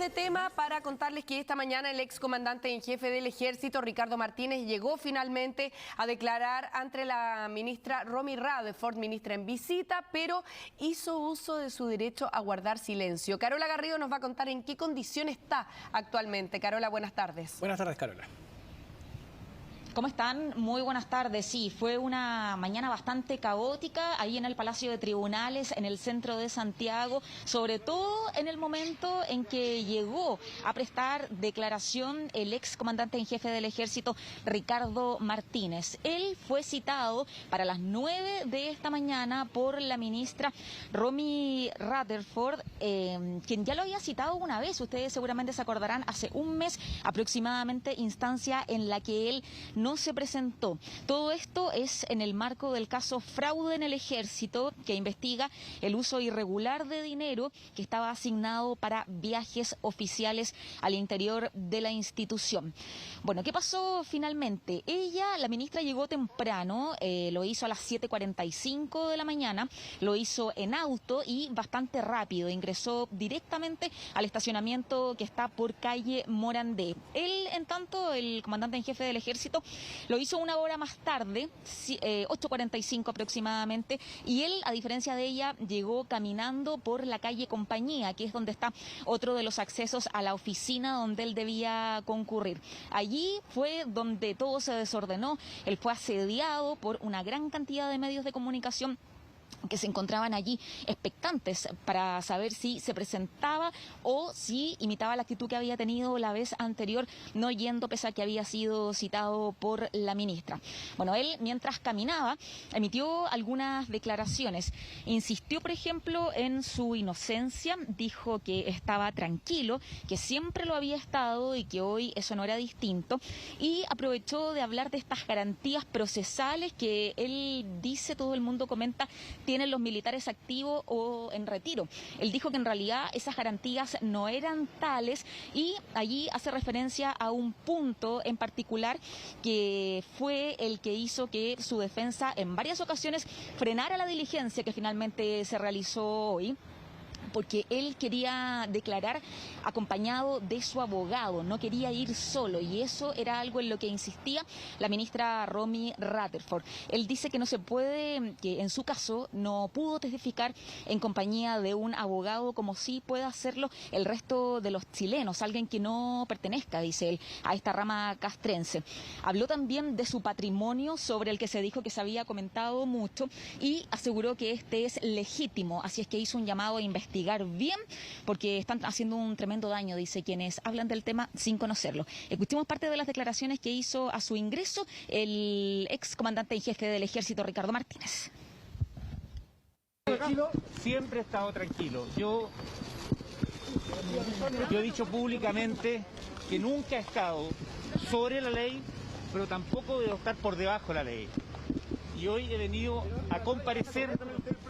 de tema para contarles que esta mañana el excomandante en jefe del Ejército, Ricardo Martínez, llegó finalmente a declarar ante la ministra Romy Rutherford, ministra en visita, pero hizo uso de su derecho a guardar silencio. Carola Garrido nos va a contar en qué condición está actualmente. Carola, buenas tardes. Buenas tardes, Carola. ¿Cómo están? Muy buenas tardes. Sí, fue una mañana bastante caótica ahí en el Palacio de Tribunales, en el centro de Santiago, sobre todo en el momento en que llegó a prestar declaración el ex comandante en jefe del Ejército, Ricardo Martínez. Él fue citado para las 9 de esta mañana por la ministra Romy Rutherford, quien ya lo había citado una vez, ustedes seguramente se acordarán, hace un mes aproximadamente, instancia en la que él no se presentó. Todo esto es en el marco del caso Fraude en el Ejército, que investiga el uso irregular de dinero que estaba asignado para viajes oficiales al interior de la institución. Bueno, ¿qué pasó finalmente? La ministra, llegó temprano, lo hizo a las 7:45 de la mañana, lo hizo en auto y bastante rápido, ingresó directamente al estacionamiento que está por calle Morandé. Él, en tanto, el comandante en jefe del Ejército, lo hizo una hora más tarde, 8:45 aproximadamente, y él, a diferencia de ella, llegó caminando por la calle Compañía, que es donde está otro de los accesos a la oficina donde él debía concurrir. Allí fue donde todo se desordenó. Él fue asediado por una gran cantidad de medios de comunicación que se encontraban allí expectantes para saber si se presentaba o si imitaba la actitud que había tenido la vez anterior, no yendo pese a que había sido citado por la ministra. Bueno, él, mientras caminaba, emitió algunas declaraciones. Insistió, por ejemplo, en su inocencia, dijo que estaba tranquilo, que siempre lo había estado y que hoy eso no era distinto, y aprovechó de hablar de estas garantías procesales que él dice, todo el mundo comenta, tienen los militares activos o en retiro. Él dijo que en realidad esas garantías no eran tales, y allí hace referencia a un punto en particular que fue el que hizo que su defensa en varias ocasiones frenara la diligencia que finalmente se realizó hoy, porque él quería declarar acompañado de su abogado, no quería ir solo, y eso era algo en lo que insistía la ministra Romy Rutherford. Él dice que no se puede, que en su caso no pudo testificar en compañía de un abogado como sí puede hacerlo el resto de los chilenos, alguien que no pertenezca, dice él, a esta rama castrense. Habló también de su patrimonio, sobre el que se dijo que se había comentado mucho, y aseguró que este es legítimo, así es que hizo un llamado a investigar bien, porque están haciendo un tremendo daño, dice, quienes hablan del tema sin conocerlo. Escuchemos parte de las declaraciones que hizo a su ingreso el ex comandante en jefe del Ejército, Ricardo Martínez. Tranquilo, siempre he estado tranquilo. Yo he dicho públicamente que nunca he estado sobre la ley, pero tampoco debo estar por debajo de la ley. Y hoy he venido a comparecer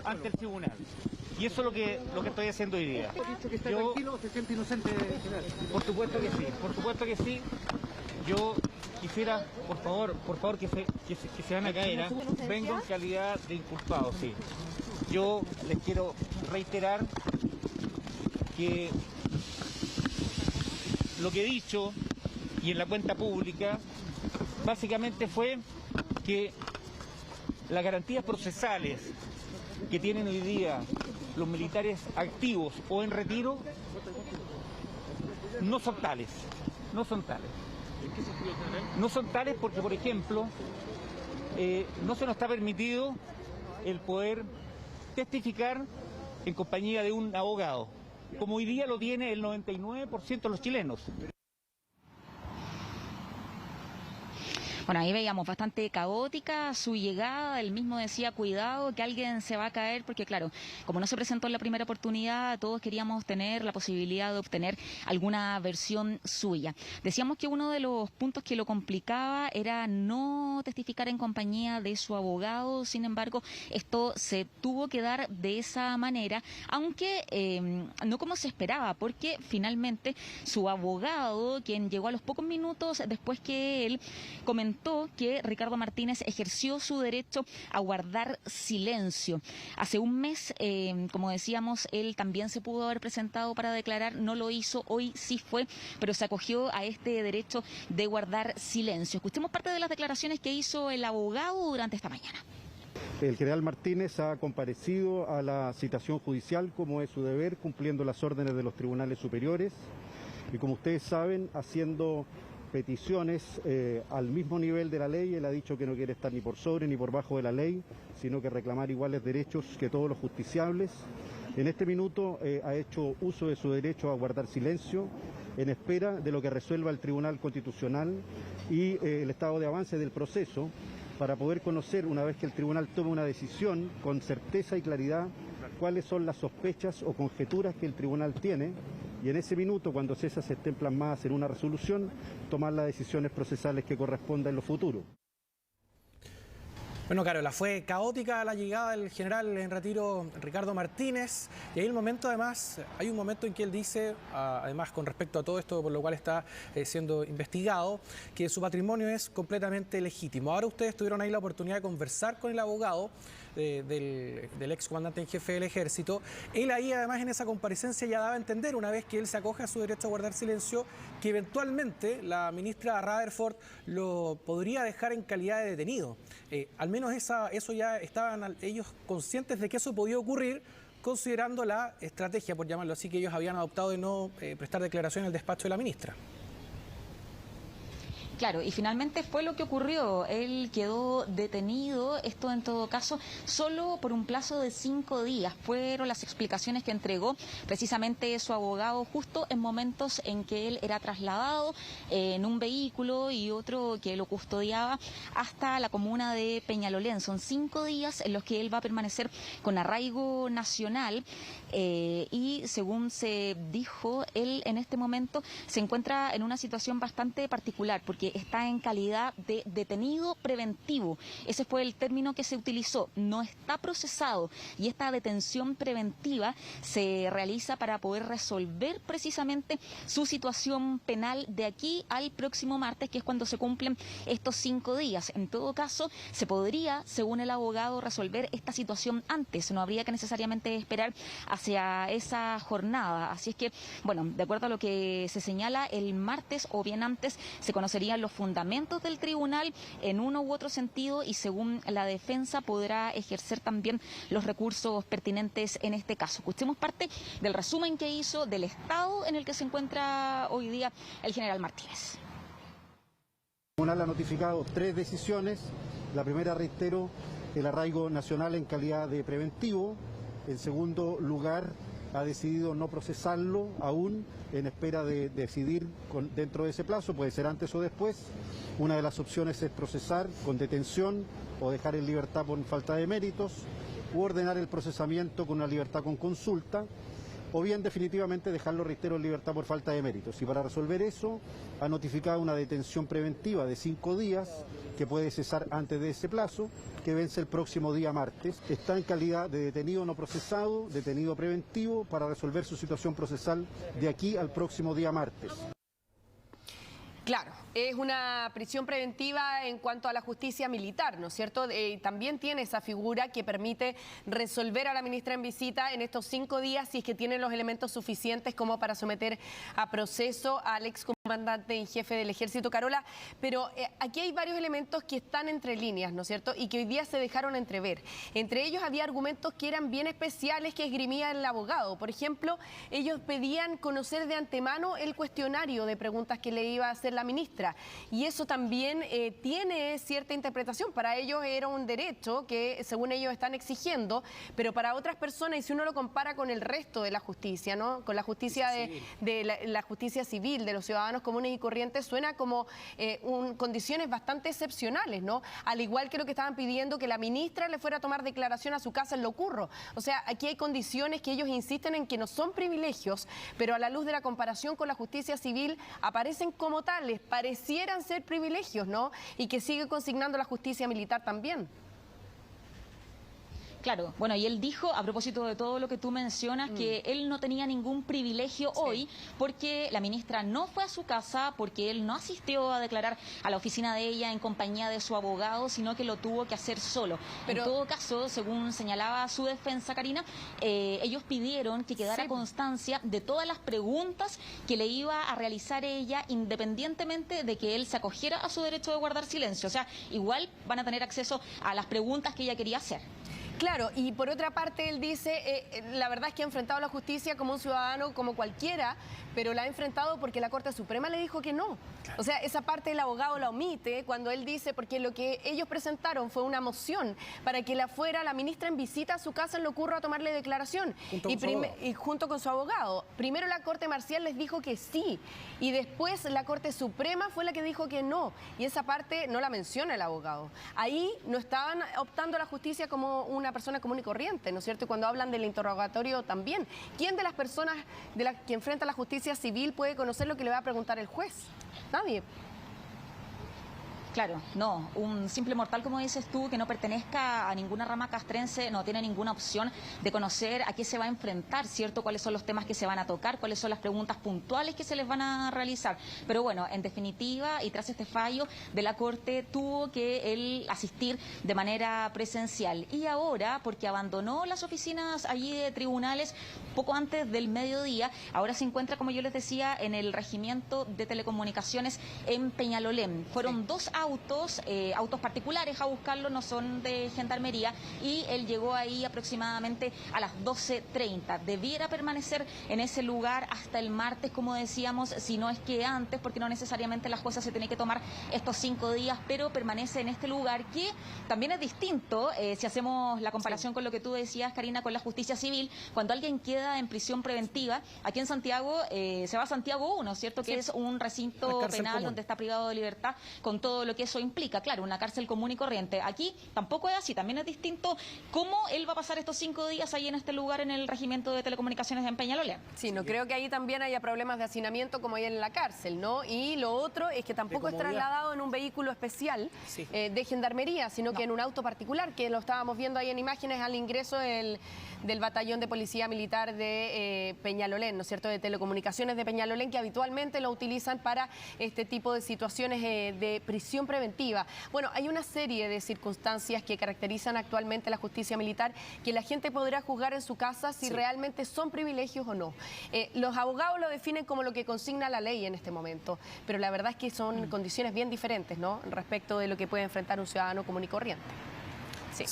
ante el tribunal. Y eso es lo que estoy haciendo hoy día. ¿Dicho que está tranquilo o se siente inocente? Por supuesto que sí, por supuesto que sí. Yo quisiera, por favor, que se van a caer, ¿eh? Vengo en calidad de inculpado, sí. Yo les quiero reiterar que lo que he dicho y en la cuenta pública básicamente fue que las garantías procesales que tienen hoy día los militares activos o en retiro no son tales, no son tales. ¿En qué sentido tienen? No son tales porque, por ejemplo, no se nos está permitido el poder testificar en compañía de un abogado, como hoy día lo tiene el 99% de los chilenos. Bueno, ahí veíamos bastante caótica su llegada. Él mismo decía, cuidado, que alguien se va a caer, porque claro, como no se presentó en la primera oportunidad, todos queríamos tener la posibilidad de obtener alguna versión suya. Decíamos que uno de los puntos que lo complicaba era no testificar en compañía de su abogado. Sin embargo, esto se tuvo que dar de esa manera, aunque no como se esperaba, porque finalmente su abogado, quien llegó a los pocos minutos después que él comentó argumentó que Ricardo Martínez ejerció su derecho a guardar silencio. Hace un mes, como decíamos, él también se pudo haber presentado para declarar, no lo hizo, hoy sí fue, pero se acogió a este derecho de guardar silencio. Escuchemos parte de las declaraciones que hizo el abogado durante esta mañana. El general Martínez ha comparecido a la citación judicial como es su deber, cumpliendo las órdenes de los tribunales superiores y, como ustedes saben, haciendo peticiones al mismo nivel de la ley. Él ha dicho que no quiere estar ni por sobre ni por bajo de la ley, sino que reclamar iguales derechos que todos los justiciables. En este minuto ha hecho uso de su derecho a guardar silencio en espera de lo que resuelva el Tribunal Constitucional y el estado de avance del proceso, para poder conocer, una vez que el tribunal tome una decisión, con certeza y claridad, cuáles son las sospechas o conjeturas que el tribunal tiene, y en ese minuto, cuando esas estén plasmadas en una resolución, tomar las decisiones procesales que correspondan en lo futuro. Bueno, Carola, fue caótica la llegada del general en retiro Ricardo Martínez, y ahí el momento, además, hay un momento en que él dice, además con respecto a todo esto por lo cual está siendo investigado, que su patrimonio es completamente legítimo. Ahora ustedes tuvieron ahí la oportunidad de conversar con el abogado del ex comandante en jefe del Ejército. Él ahí, además, en esa comparecencia ya daba a entender, una vez que él se acoge a su derecho a guardar silencio, que eventualmente la ministra Rutherford lo podría dejar en calidad de detenido. Al menos eso ya estaban ellos conscientes de que eso podía ocurrir, considerando la estrategia, por llamarlo así, que ellos habían adoptado de no prestar declaración en el despacho de la ministra. Claro, y finalmente fue lo que ocurrió. Él quedó detenido, esto en todo caso, solo por un plazo de 5 días. Fueron las explicaciones que entregó precisamente su abogado justo en momentos en que él era trasladado en un vehículo y otro que lo custodiaba hasta la comuna de Peñalolén. Son 5 días en los que él va a permanecer con arraigo nacional y, según se dijo, él en este momento se encuentra en una situación bastante particular porque está en calidad de detenido preventivo. Ese fue el término que se utilizó. No está procesado, y esta detención preventiva se realiza para poder resolver precisamente su situación penal de aquí al próximo martes, que es cuando se cumplen estos 5 días. En todo caso, se podría, según el abogado, resolver esta situación antes. No habría que necesariamente esperar hacia esa jornada. Así es que, bueno, de acuerdo a lo que se señala, el martes o bien antes se conocerían los fundamentos del tribunal en uno u otro sentido, y según la defensa podrá ejercer también los recursos pertinentes en este caso. Escuchemos parte del resumen que hizo del estado en el que se encuentra hoy día el general Martínez. El tribunal ha notificado 3 decisiones. La primera, reitero, el arraigo nacional en calidad de preventivo. En segundo lugar, ha decidido no procesarlo aún, en espera de decidir dentro de ese plazo, puede ser antes o después. Una de las opciones es procesar con detención o dejar en libertad por falta de méritos, u ordenar el procesamiento con una libertad con consulta, o bien definitivamente dejarlo, reitero, en libertad por falta de méritos. Y para resolver eso, ha notificado una detención preventiva de 5 días, que puede cesar antes de ese plazo, que vence el próximo día martes. Está en calidad de detenido no procesado, detenido preventivo, para resolver su situación procesal de aquí al próximo día martes. Claro, es una prisión preventiva en cuanto a la justicia militar, ¿no es cierto? También tiene esa figura que permite resolver a la ministra en visita en estos 5 días si es que tienen los elementos suficientes como para someter a proceso al excomandante en jefe del Ejército, Carola. Pero aquí hay varios elementos que están entre líneas, ¿no es cierto? Y que hoy día se dejaron entrever. Entre ellos había argumentos que eran bien especiales que esgrimía el abogado. Por ejemplo, ellos pedían conocer de antemano el cuestionario de preguntas que le iba a hacer la ministra, y eso también tiene cierta interpretación. Para ellos era un derecho que según ellos están exigiendo, pero para otras personas, y si uno lo compara con el resto de la justicia, ¿no?, con la justicia la justicia civil de los ciudadanos comunes y corrientes, suena como condiciones bastante excepcionales, ¿no? Al igual que lo que estaban pidiendo que la ministra le fuera a tomar declaración a su casa en Lo Curro. O sea, aquí hay condiciones que ellos insisten en que no son privilegios, pero a la luz de la comparación con la justicia civil aparecen como tales, parecieran ser privilegios, ¿no? Y que sigue consignando la justicia militar también. Claro, bueno, y él dijo, a propósito de todo lo que tú mencionas, que él no tenía ningún privilegio hoy porque la ministra no fue a su casa, porque él no asistió a declarar a la oficina de ella en compañía de su abogado, sino que lo tuvo que hacer solo. Pero en todo caso, según señalaba su defensa, Karina, ellos pidieron que quedara constancia de todas las preguntas que le iba a realizar ella, independientemente de que él se acogiera a su derecho de guardar silencio. O sea, igual van a tener acceso a las preguntas que ella quería hacer. Claro, y por otra parte él dice, la verdad es que ha enfrentado a la justicia como un ciudadano, como cualquiera, pero la ha enfrentado porque la Corte Suprema le dijo que no. O sea, esa parte el abogado la omite cuando él dice, porque lo que ellos presentaron fue una moción para que la ministra en visita a su casa en Locurro a tomarle declaración. Y junto con su abogado. Primero la Corte Marcial les dijo que sí, y después la Corte Suprema fue la que dijo que no. Y esa parte no la menciona el abogado. Ahí no estaban optando a la justicia como una persona común y corriente, ¿no es cierto? Y cuando hablan del interrogatorio también. ¿Quién de las personas que enfrenta la justicia civil puede conocer lo que le va a preguntar el juez? Nadie. Claro, no, un simple mortal, como dices tú, que no pertenezca a ninguna rama castrense, no tiene ninguna opción de conocer a qué se va a enfrentar, ¿cierto? Cuáles son los temas que se van a tocar, cuáles son las preguntas puntuales que se les van a realizar. Pero bueno, en definitiva, y tras este fallo de la Corte, tuvo que él asistir de manera presencial. Y ahora, porque abandonó las oficinas allí de tribunales poco antes del mediodía, ahora se encuentra, como yo les decía, en el Regimiento de Telecomunicaciones en Peñalolén. Fueron dos autos particulares a buscarlo, no son de gendarmería, y él llegó ahí aproximadamente a las 12:30. Debiera permanecer en ese lugar hasta el martes, como decíamos, si no es que antes, porque no necesariamente las cosas se tienen que tomar estos 5 días, pero permanece en este lugar que también es distinto, si hacemos la comparación con lo que tú decías, Karina, con la justicia civil. Cuando alguien queda en prisión preventiva, aquí en Santiago se va a Santiago 1, ¿cierto? Que es un recinto penal donde está privado de libertad con todo lo que eso implica, claro, una cárcel común y corriente. Aquí tampoco es así, también es distinto cómo él va a pasar estos 5 días ahí en este lugar en el Regimiento de Telecomunicaciones en Peñalolén. Sí, no creo que ahí también haya problemas de hacinamiento como hay en la cárcel, ¿no? Y lo otro es que tampoco es trasladado en un vehículo especial de gendarmería, sino que en un auto particular, que lo estábamos viendo ahí en imágenes al ingreso del batallón de policía militar de Peñalolén, ¿no es cierto?, de telecomunicaciones de Peñalolén, que habitualmente lo utilizan para este tipo de situaciones de prisión preventiva. Bueno, hay una serie de circunstancias que caracterizan actualmente la justicia militar que la gente podrá juzgar en su casa si realmente son privilegios o no. Los abogados lo definen como lo que consigna la ley en este momento, pero la verdad es que son condiciones bien diferentes, ¿no?, respecto de lo que puede enfrentar un ciudadano común y corriente. Sí.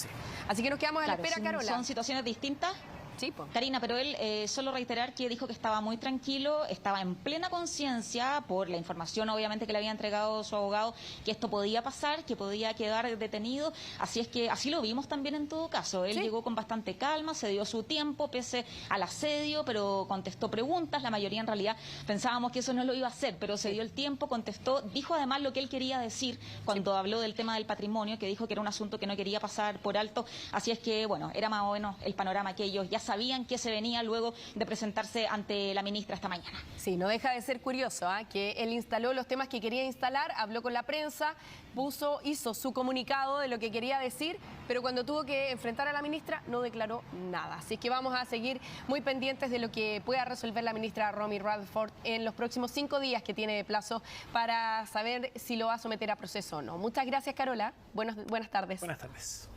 Así que nos quedamos a la espera, Carola. Son situaciones distintas. Sí, pues. Karina, pero él solo reiterar que dijo que estaba muy tranquilo, estaba en plena conciencia por la información obviamente que le había entregado su abogado, que esto podía pasar, que podía quedar detenido, así es que así lo vimos también en todo caso. Él llegó con bastante calma, se dio su tiempo pese al asedio, pero contestó preguntas, la mayoría en realidad pensábamos que eso no lo iba a hacer, pero se dio el tiempo, contestó, dijo además lo que él quería decir cuando habló del tema del patrimonio, que dijo que era un asunto que no quería pasar por alto, así es que bueno, era más o menos el panorama que ellos ya sabían que se venía luego de presentarse ante la ministra esta mañana. Sí, no deja de ser curioso, que él instaló los temas que quería instalar, habló con la prensa, hizo su comunicado de lo que quería decir, pero cuando tuvo que enfrentar a la ministra no declaró nada. Así que vamos a seguir muy pendientes de lo que pueda resolver la ministra Romy Radford en los próximos 5 días que tiene de plazo para saber si lo va a someter a proceso o no. Muchas gracias, Carola. Buenas tardes. Buenas tardes.